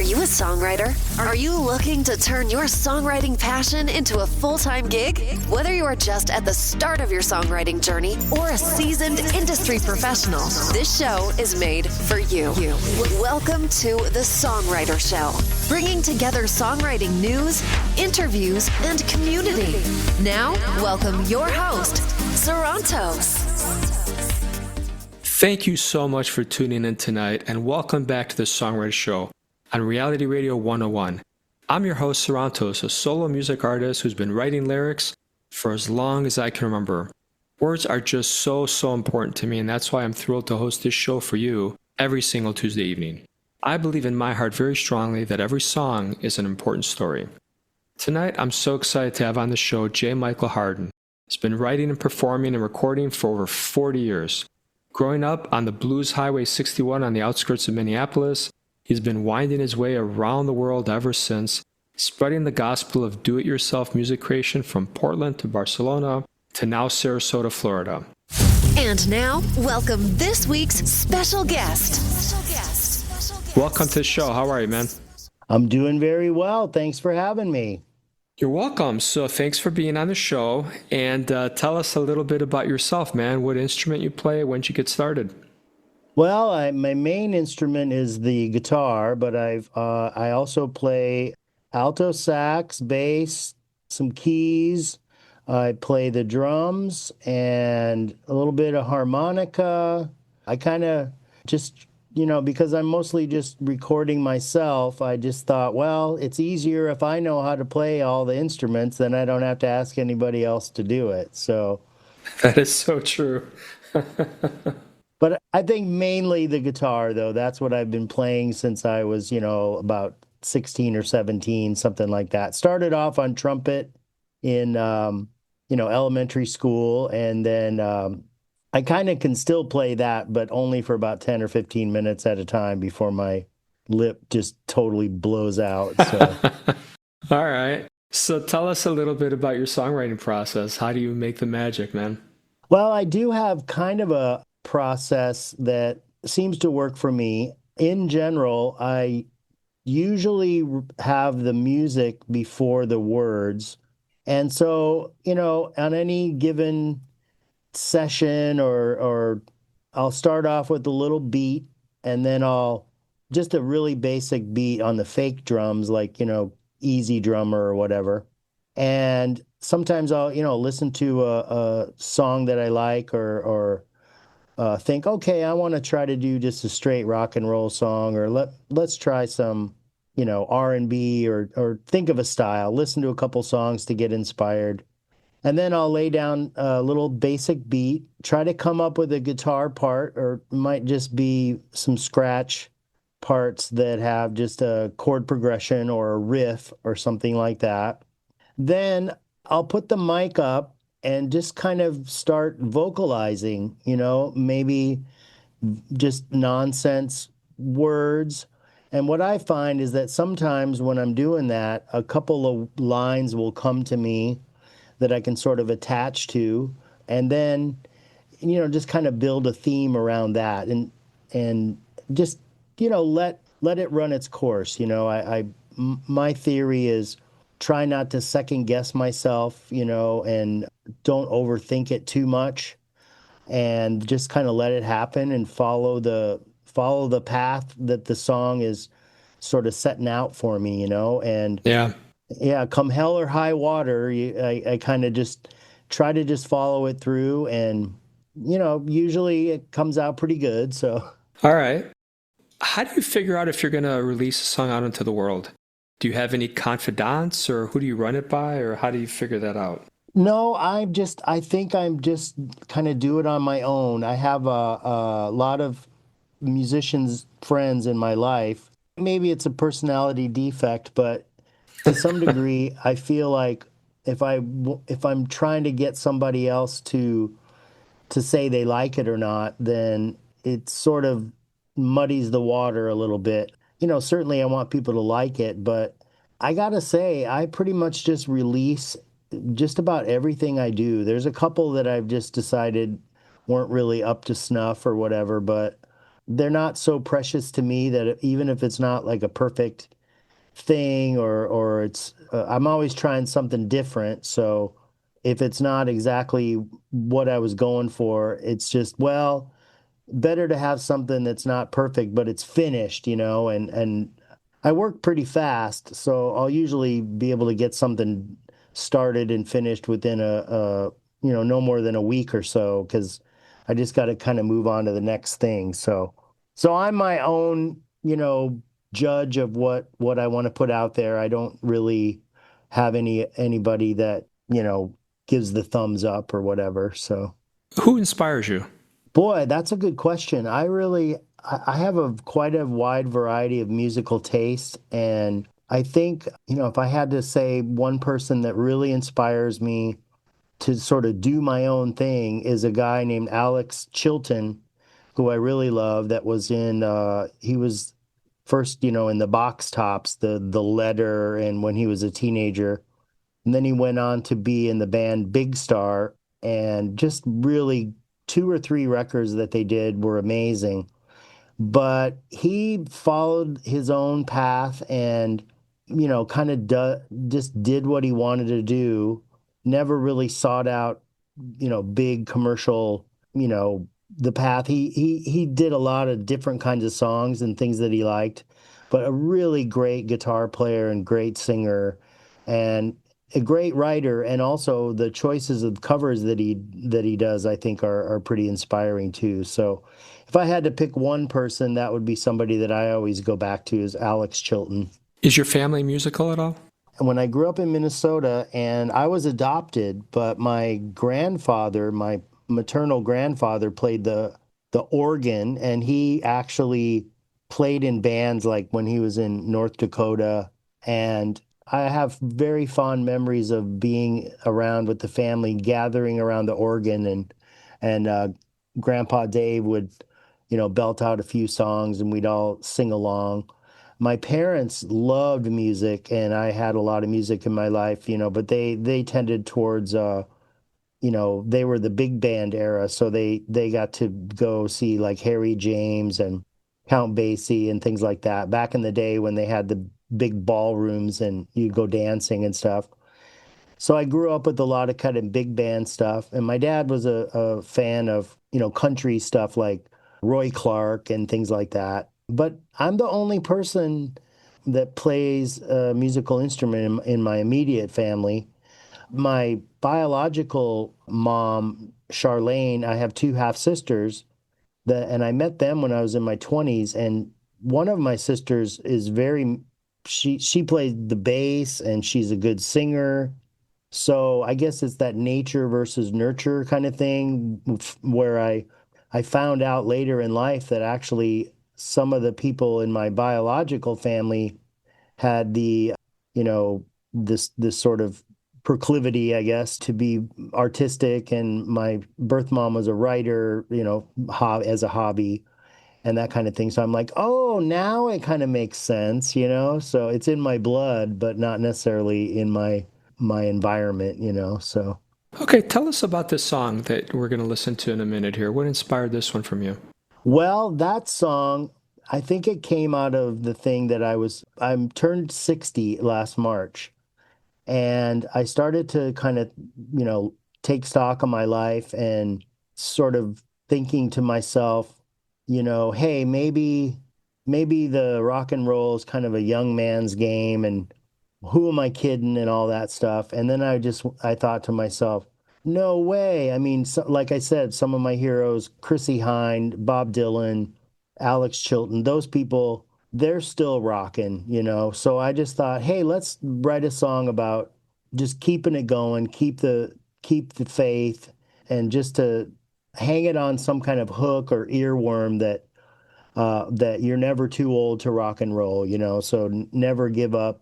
you a songwriter? Are you looking to turn your songwriting passion into a full-time gig? Whether you are just at the start of your songwriting journey or a seasoned industry professional, this show is made for you. Welcome to The Songwriter Show, bringing together songwriting news, interviews, and community. Now, welcome your host, Sarantos. Thank you so much for tuning in tonight, and welcome back to The Songwriter Show on Reality Radio 101. I'm your host, Sarantos, a solo music artist who's been writing lyrics for as long as I can remember. Words are just so important to me, and that's why I'm thrilled to host this show for you every single Tuesday evening. I believe in my heart very strongly that every song is an important story. Tonight, I'm so excited to have on the show J. Michael Harden. He's been writing and performing and recording for over 40 years. Growing up on the Blues Highway 61 on the outskirts of Minneapolis, he's been winding his way around the world ever since, spreading the gospel of do-it-yourself music creation from Portland to Barcelona to now Sarasota, Florida. And now, welcome this week's special guest. Welcome to the show. How are you, man? I'm doing very well. Thanks for having me. You're welcome. So thanks for being on the show. And tell us a little bit about yourself, man. What instrument you play? When did you get started? Well, my main instrument is the guitar, but I also play alto sax, bass, some keys. I play the drums and a little bit of harmonica. I kind of just, because I'm mostly just recording myself, I just thought, well, it's easier if I know how to play all the instruments, then I don't have to ask anybody else to do it. So that is so true. But I think mainly the guitar, though. That's what I've been playing since I was, about 16 or 17, something like that. Started off on trumpet in, elementary school, and then I kind of can still play that, but only for about 10 or 15 minutes at a time before my lip just totally blows out. So. All right. So tell us a little bit about your songwriting process. How do you make the magic, man? Well, I do have kind of a process that seems to work for me. In general, I usually have the music before the words. And so, on any given session or I'll start off with a little beat, and then just a really basic beat on the fake drums, like, Easy Drummer or whatever. And sometimes I'll, listen to a song that I like or think, okay, I want to try to do just a straight rock and roll song, or let's try some, R&B or think of a style, listen to a couple songs to get inspired. And then I'll lay down a little basic beat, try to come up with a guitar part, or it might just be some scratch parts that have just a chord progression or a riff or something like that. Then I'll put the mic up and just kind of start vocalizing, maybe just nonsense words. And what I find is that sometimes when I'm doing that, a couple of lines will come to me that I can sort of attach to, and then, just kind of build a theme around that and just, let it run its course. My theory is try not to second guess myself, and don't overthink it too much, and just kind of let it happen and follow the path that the song is sort of setting out for me, and yeah, come hell or high water, I kind of just try to just follow it through, and usually it comes out pretty good. So all right, how do you figure out if you're going to release a song out into the world? Do you have any confidants, or who do you run it by, or how do you figure that out? No, I think I'm just kind of do it on my own. I have a lot of musicians friends in my life. Maybe it's a personality defect, but to some degree, I feel like if I'm trying to get somebody else to say they like it or not, then it sort of muddies the water a little bit. Certainly I want people to like it, but I gotta say, I pretty much just release just about everything I do. There's a couple that I've just decided weren't really up to snuff or whatever, but they're not so precious to me that even if it's not like a perfect thing or it's I'm always trying something different. So if it's not exactly what I was going for, it's just, well, better to have something that's not perfect, but it's finished, and I work pretty fast, so I'll usually be able to get something started and finished within no more than a week or so, because I just got to kind of move on to the next thing. So I'm my own, judge of what I want to put out there. I don't really have anybody that, gives the thumbs up or whatever. So. Who inspires you? Boy, that's a good question. I have a quite a wide variety of musical tastes, and I think, if I had to say one person that really inspires me to sort of do my own thing is a guy named Alex Chilton, who I really love, that was he was first, in the Box Tops, the Letter, and when he was a teenager. And then he went on to be in the band Big Star, and just really two or three records that they did were amazing. But he followed his own path and, kind of just did what he wanted to do, never really sought out, big commercial, you know, the path. He did a lot of different kinds of songs and things that he liked, but a really great guitar player and great singer and a great writer. And also the choices of covers that he does, I think are pretty inspiring too. So if I had to pick one person, that would be somebody that I always go back to, is Alex Chilton. Is your family musical at all? And when I grew up in Minnesota, and I was adopted, but my grandfather, my maternal grandfather, played the organ, and he actually played in bands like when he was in North Dakota. And I have very fond memories of being around with the family, gathering around the organ, and Grandpa Dave would, belt out a few songs, and we'd all sing along. My parents loved music, and I had a lot of music in my life, but they tended towards they were the big band era, so they got to go see like Harry James and Count Basie and things like that back in the day when they had the big ballrooms and you'd go dancing and stuff. So I grew up with a lot of kind of big band stuff, and my dad was a fan of, country stuff like Roy Clark and things like that. But I'm the only person that plays a musical instrument in my immediate family. My biological mom, Charlene, I have two half sisters and I met them when I was in my 20s. And one of my sisters is she played the bass and she's a good singer. So I guess it's that nature versus nurture kind of thing, where I found out later in life that actually some of the people in my biological family had this sort of proclivity, I guess, to be artistic. And my birth mom was a writer, as a hobby and that kind of thing. So I'm like, oh, now it kind of makes sense. So it's in my blood, but not necessarily in my environment. So. Okay, tell us about this song that we're going to listen to in a minute here. What inspired this one from you? Well, that song, I think it came out of the thing that I'm turned 60 last March. And I started to kind of, take stock of my life and sort of thinking to myself, hey, maybe the rock and roll is kind of a young man's game, and who am I kidding and all that stuff. And then I thought to myself, no way. I mean, like I said, some of my heroes, Chrissy Hynde, Bob Dylan, Alex Chilton, those people, they're still rocking. So I just thought, hey, let's write a song about just keeping it going, keep the faith, and just to hang it on some kind of hook or earworm that you're never too old to rock and roll. So never give up,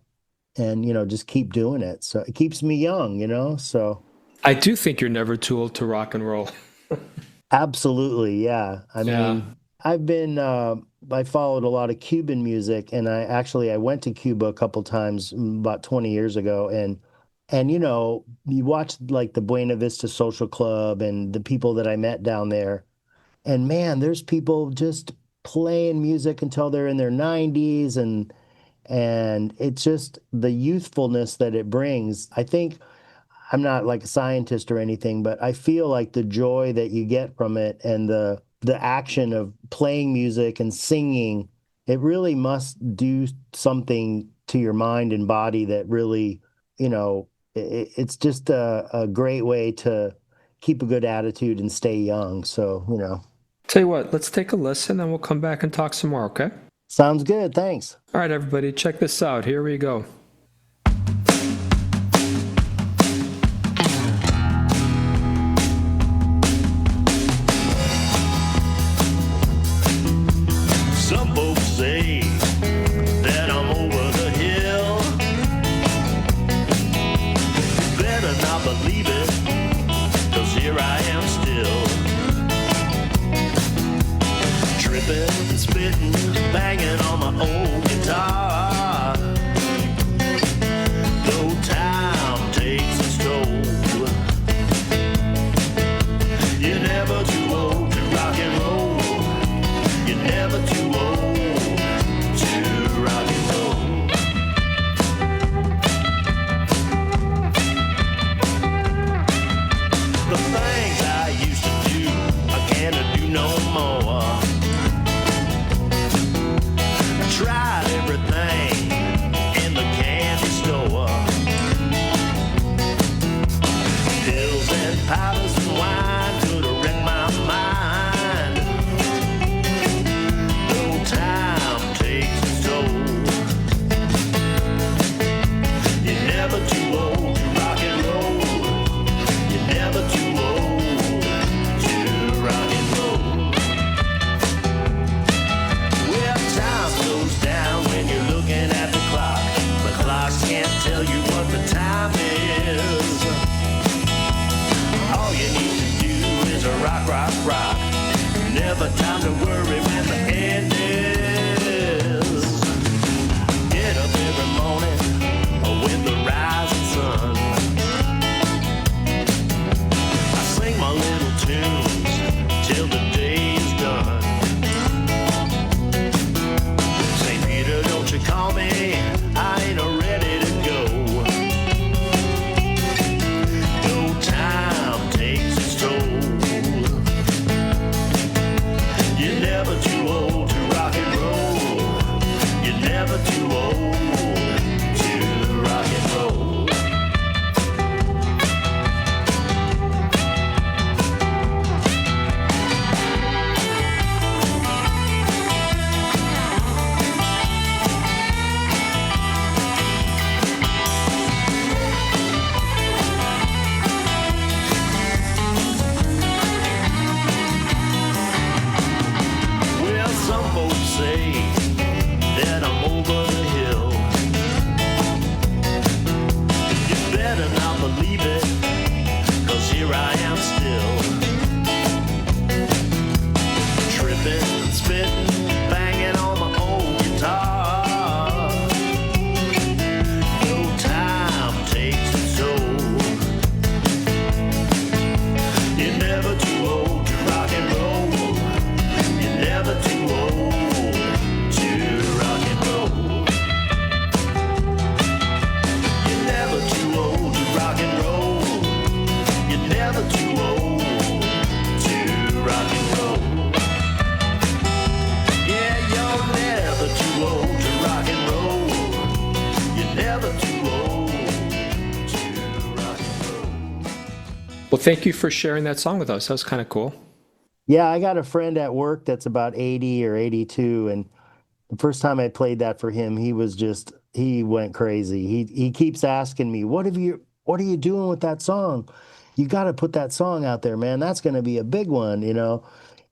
and just keep doing it. So it keeps me young. So I do think you're never too old to rock and roll. absolutely, yeah. I Yeah. mean, I followed a lot of Cuban music, and I went to Cuba a couple times, about 20 years ago, and you watch like the Buena Vista Social Club and the people that I met down there, and man, there's people just playing music until they're in their 90s, and it's just the youthfulness that it brings. I think I'm not like a scientist or anything, but I feel like the joy that you get from it and the action of playing music and singing, it really must do something to your mind and body that really, it's just a great way to keep a good attitude and stay young. So, Tell you what, let's take a listen and we'll come back and talk some more, okay? sounds good. Thanks. All right, everybody, check this out. Here we go. Some folks say that I'm over the hill. Better not believe it, 'cause here I am still. Tripping and spitting, banging on my old guitar. Though time takes its toll, you're never too old to rock and roll. You're never too old to rock and roll. The things I used to do, I can't do no more. I tried everything in the candy store. Pills and powders and wine could have wrecked my mind. Though time takes its toll, you're never too old to rock and roll. You're never too old to rock and roll. Well, time slows down when you're looking at the clock. The clocks can't tell you what the time is. All you need to do is a rock, rock, rock. Never time to worry when the end is. Get up every morning with the rising sun. I sing my little tunes till the day is done. St. Peter, don't you call me, I ain't ready to go. Though time takes its toll, you're never too old to rock and roll. You're never too old to rock and roll. Well, some folks say that I'm over the hill. You better not believe it, 'cause here I am still. Tripping and spitting, banging on my old guitar. Though time takes its toll, you're never too old to rock and roll. You're never too old to rock and roll. You're never too old to rock and roll. You're never too old to rock and roll. Yeah, you're never too old to rock and roll. You're never too old to rock and roll. Well, thank you for sharing that song with us. That was kind of cool. Yeah, I got a friend at work that's about 80 or 82, and the first time I played that for him, he went crazy. He keeps asking me, what are you doing with that song? You got to put that song out there, man. That's going to be a big one,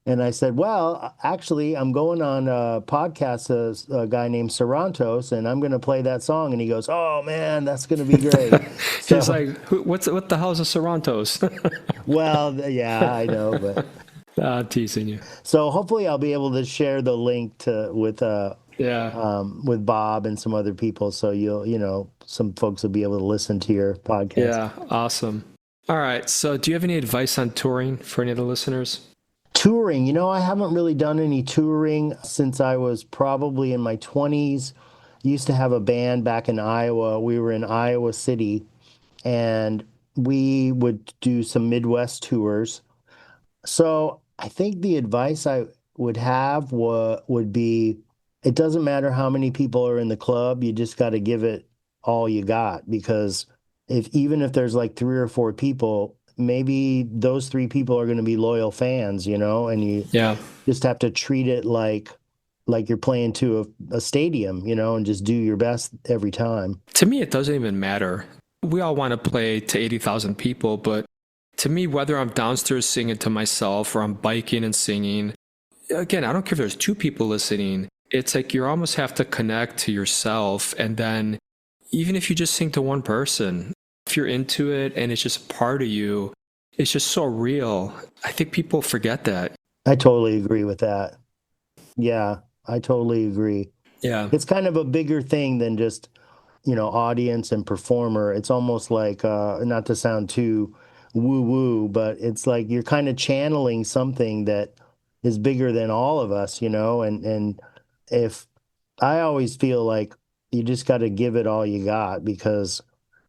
And I said, well, actually, I'm going on a podcast, a guy named Sarantos, and I'm going to play that song. And he goes, oh, man, that's going to be great. He's like, what the hell's a Sarantos? Well, yeah, I know, but Teasing you. so hopefully I'll be able to share the link with Bob and some other people, so some folks will be able to listen to your podcast. Yeah, awesome. All right, so do you have any advice on touring for any of the listeners? Touring, I haven't really done any touring since I was probably in my 20s. Used to have a band back in Iowa. We were in Iowa City, and we would do some Midwest tours. So I think the advice I would have would be, it doesn't matter how many people are in the club, you just got to give it all you got, because even if there's like three or four people, maybe those three people are going to be loyal fans, and you Yeah. just have to treat it like you're playing to a stadium, and just do your best every time. To me, it doesn't even matter. We all want to play to 80,000 people, but to me, whether I'm downstairs singing to myself or I'm biking and singing, again, I don't care if there's two people listening. It's like you almost have to connect to yourself. And then even if you just sing to one person, if you're into it and it's just part of you, it's just so real. I think people forget that. I totally agree with that. Yeah, I totally agree. Yeah. It's kind of a bigger thing than just, audience and performer. It's almost like, not to sound too woo woo, but it's like you're kind of channeling something that is bigger than all of us, and if I always feel like you just got to give it all you got, because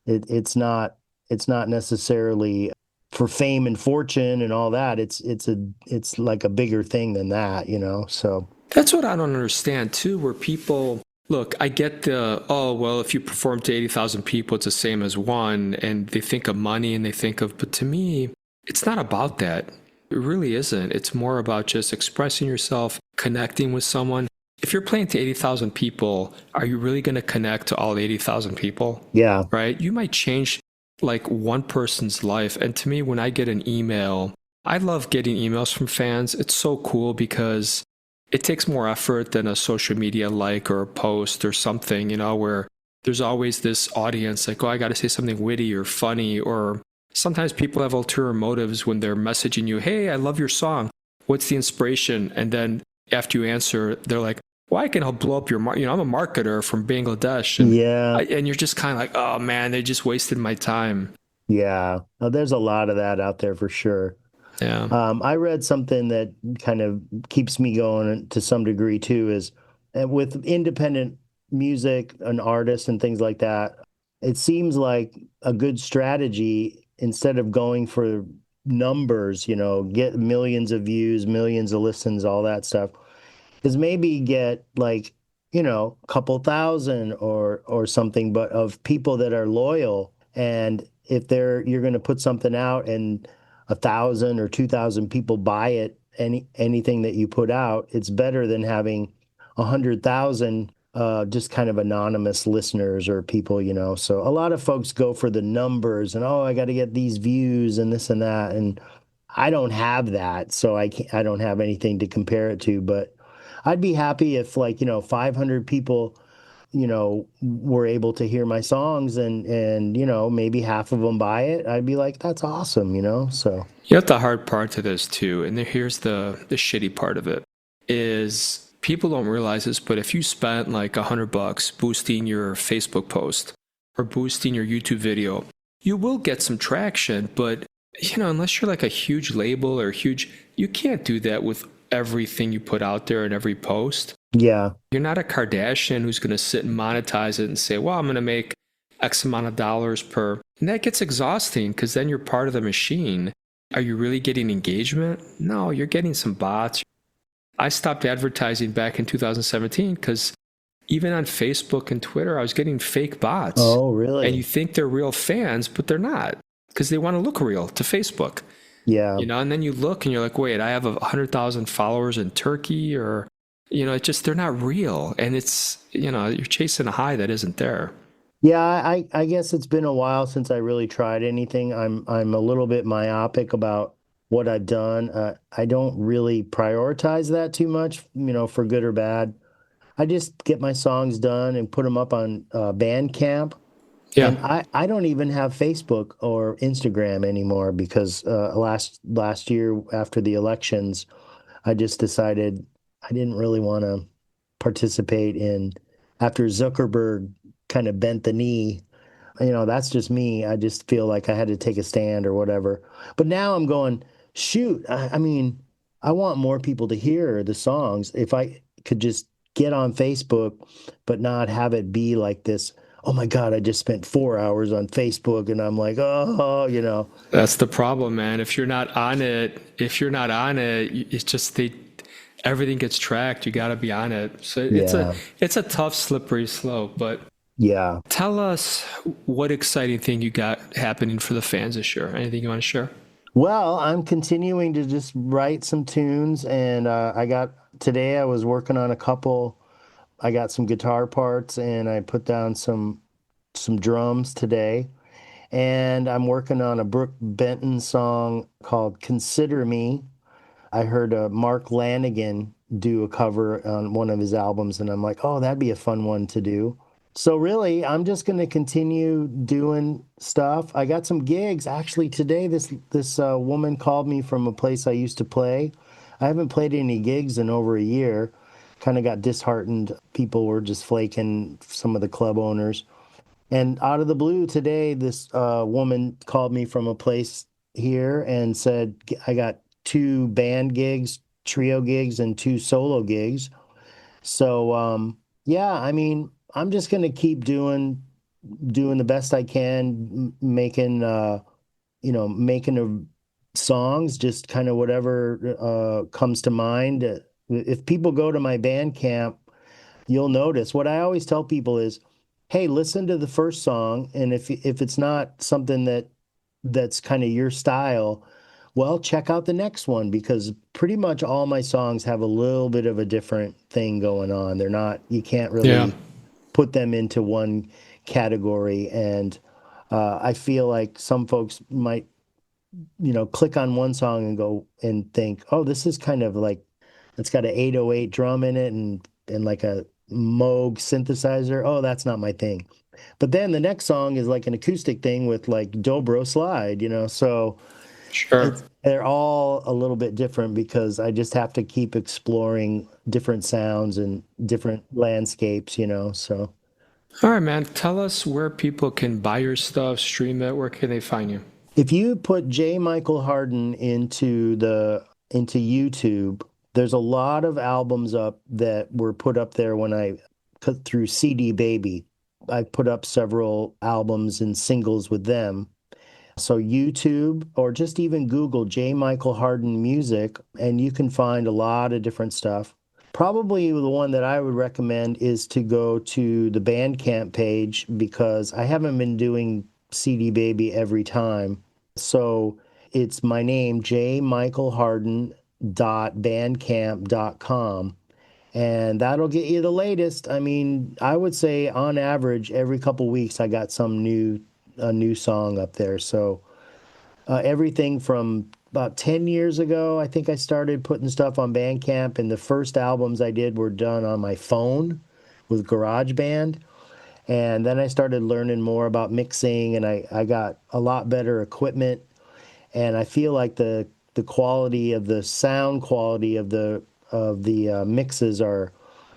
it's not necessarily for fame and fortune and all that. It's like a bigger thing than that, so. That's what I don't understand too, where people look, I get oh, well, if you perform to 80,000 people, it's the same as one. And they think of money and but to me, it's not about that. It really isn't. It's more about just expressing yourself, connecting with someone. If you're playing to 80,000 people, are you really going to connect to all 80,000 people? Yeah. Right? You might change like one person's life. And to me, when I get an email, I love getting emails from fans. It's so cool because it takes more effort than a social media like or a post or something, where there's always this audience like, oh, I got to say something witty or funny. Or sometimes people have ulterior motives when they're messaging you, hey, I love your song. What's the inspiration? And then after you answer, they're like, well, I can help blow up your I'm a marketer from Bangladesh. And, Yeah. And you're just kind of like, oh, man, they just wasted my time. Yeah. There's a lot of that out there for sure. Yeah. I read something that kind of keeps me going to some degree too, is with independent music and artists and things like that, it seems like a good strategy, instead of going for numbers, get millions of views, millions of listens, all that stuff, is maybe get like, a couple thousand or something, but of people that are loyal. And if you're going to put something out and 1,000 or 2,000 people buy it, anything that you put out, it's better than having 100,000 just kind of anonymous listeners or people, So a lot of folks go for the numbers and, oh, I got to get these views and this and that. And I don't have that, so I don't have anything to compare it to. But I'd be happy if 500 people were able to hear my songs and maybe half of them buy it. I'd be like, that's awesome, so. The hard part to this too, and here's the shitty part of it, is people don't realize this, but if you spent like $100 boosting your Facebook post or boosting your YouTube video, you will get some traction, but unless you're like a huge label or you can't do that with everything you put out there in every post. Yeah. You're not a Kardashian who's going to sit and monetize it and say, well, I'm going to make X amount of dollars per. And that gets exhausting because then you're part of the machine. Are you really getting engagement? No, you're getting some bots. I stopped advertising back in 2017 because even on Facebook and Twitter, I was getting fake bots. Oh, really? And you think they're real fans, but they're not because they want to look real to Facebook. Yeah. And then you look and you're like, wait, I have 100,000 followers in Turkey, or it's just, they're not real. And it's, you're chasing a high that isn't there. Yeah, I guess it's been a while since I really tried anything. I'm a little bit myopic about what I've done. I don't really prioritize that too much, for good or bad. I just get my songs done and put them up on Bandcamp. Yeah. And I don't even have Facebook or Instagram anymore because last year after the elections, I just decided I didn't really want to participate in, after Zuckerberg kind of bent the knee. That's just me. I just feel like I had to take a stand or whatever. But now I'm going, shoot, I mean, I want more people to hear the songs. If I could just get on Facebook, but not have it be like this, oh my God, I just spent 4 hours on Facebook and I'm like, oh, That's the problem, man. If you're not on it, it's just everything gets tracked. You got to be on it. So Yeah. it's a tough, slippery slope. But Yeah. tell us what exciting thing you got happening for the fans this year. Anything you want to share? Well, I'm continuing to just write some tunes, and today I was working on a couple. I got some guitar parts, and I put down some drums today, and I'm working on a Brooke Benton song called "Consider Me." I heard Mark Lanigan do a cover on one of his albums, and I'm like, oh, that'd be a fun one to do. So really, I'm just going to continue doing stuff. I got some gigs actually today. This woman called me from a place I used to play. I haven't played any gigs in over a year. Kind of got disheartened. People were just flaking, some of the club owners. And out of the blue today, this woman called me from a place here and said, I got 2 band gigs, trio gigs, and 2 solo gigs. So, yeah, I mean, I'm just going to keep doing the best I can, making songs, just kind of whatever comes to mind. If people go to my Bandcamp, you'll notice what I always tell people is, hey, listen to the first song, and if it's not something that's kind of your style, well, check out the next one, because pretty much all my songs have a little bit of a different thing going on. They're not, you can't really put them into one category. And I feel like some folks might, click on one song and go and think, oh, this is kind of like, it's got an 808 drum in it and like a Moog synthesizer. Oh, that's not my thing. But then the next song is like an acoustic thing with like dobro slide, so Sure. they're all a little bit different, because I just have to keep exploring different sounds and different landscapes, so. All right, man. Tell us where people can buy your stuff, stream it. Where can they find you? If you put J. Michael Harden into YouTube, there's a lot of albums up that were put up there when I cut through CD Baby. I put up several albums and singles with them. So YouTube, or just even Google J. Michael Harden music, and you can find a lot of different stuff. Probably the one that I would recommend is to go to the Bandcamp page, because I haven't been doing CD Baby every time. So it's my name, jmichaelharden.bandcamp.com. And that'll get you the latest. I mean, I would say on average, every couple weeks, I got a new song up there. So everything from about 10 years ago, I think I started putting stuff on Bandcamp, and the first albums I did were done on my phone with GarageBand. And then I started learning more about mixing, and I got a lot better equipment. And I feel like the quality of the sound quality of the mixes are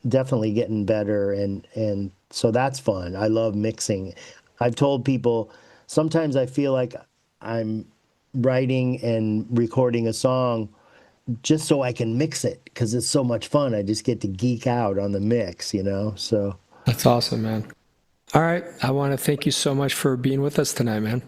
definitely getting better, and so that's fun. I love mixing. I've told people sometimes I feel like I'm writing and recording a song just so I can mix it, because it's so much fun. I just get to geek out on the mix, so. That's awesome, man. All right. I want to thank you so much for being with us tonight, man.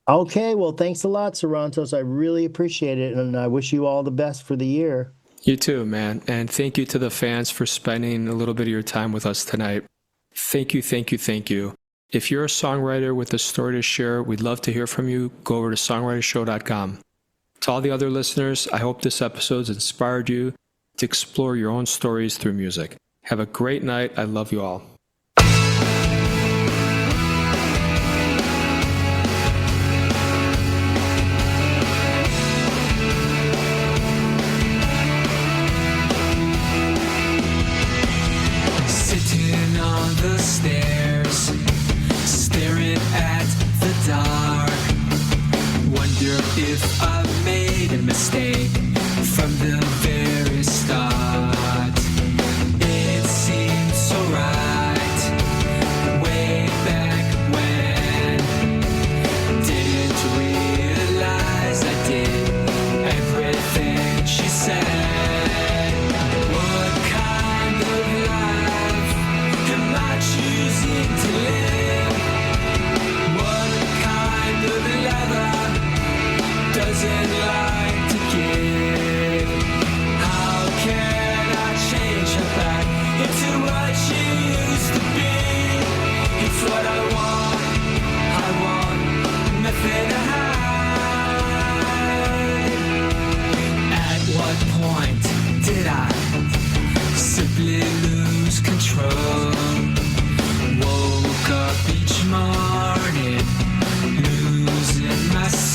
Okay, well, thanks a lot, Sarantos. I really appreciate it, and I wish you all the best for the year. You too, man. And thank you to the fans for spending a little bit of your time with us tonight. Thank you, thank you, thank you. If you're a songwriter with a story to share, we'd love to hear from you. Go over to songwritershow.com. To all the other listeners, I hope this episode's inspired you to explore your own stories through music. Have a great night. I love you all. Sitting on the stairs, staring at the dark. Wonder if I made a mistake from the very start. It seemed so right.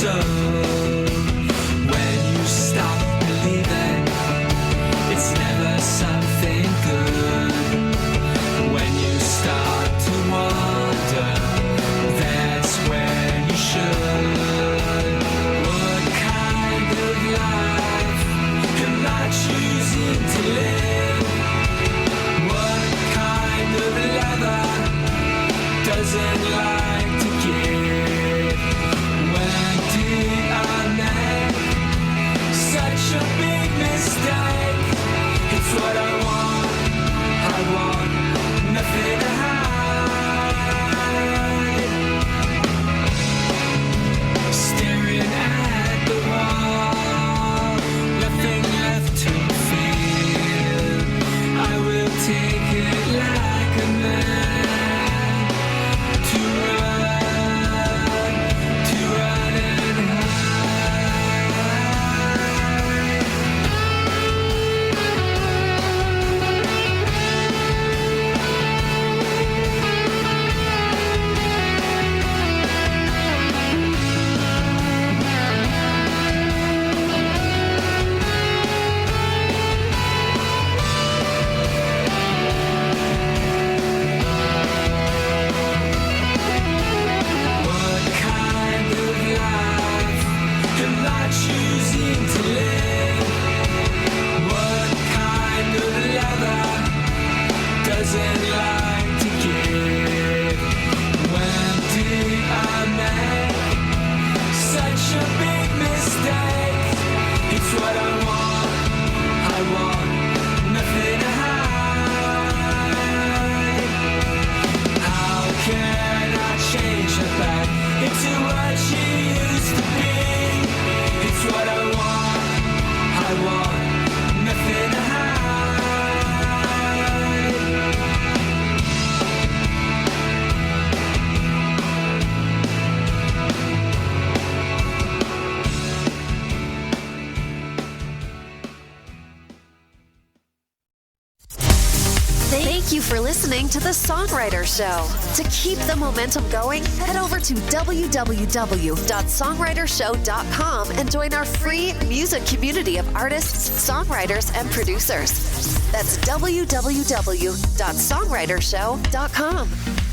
So when you stop believing, it's never something good. When you start to wonder, that's when you should. What kind of life am I choosing to live? What kind of lover doesn't like to give? When did I make such a big mistake? It's what I want nothing to hide. Staring at the wall, nothing left to feel. I will take it like a man, to run and hide. What kind of life am I choosing to live? What kind of lover doesn't like to give? When did I make such a big mistake? It's what I want nothing to hide. How can I change her back into what she used to be? It's what I want nothing to hide. Thank you for listening to The Songwriter Show. To keep the momentum going, head over to www.songwritershow.com and join our free music community of artists, songwriters, and producers. That's www.songwritershow.com.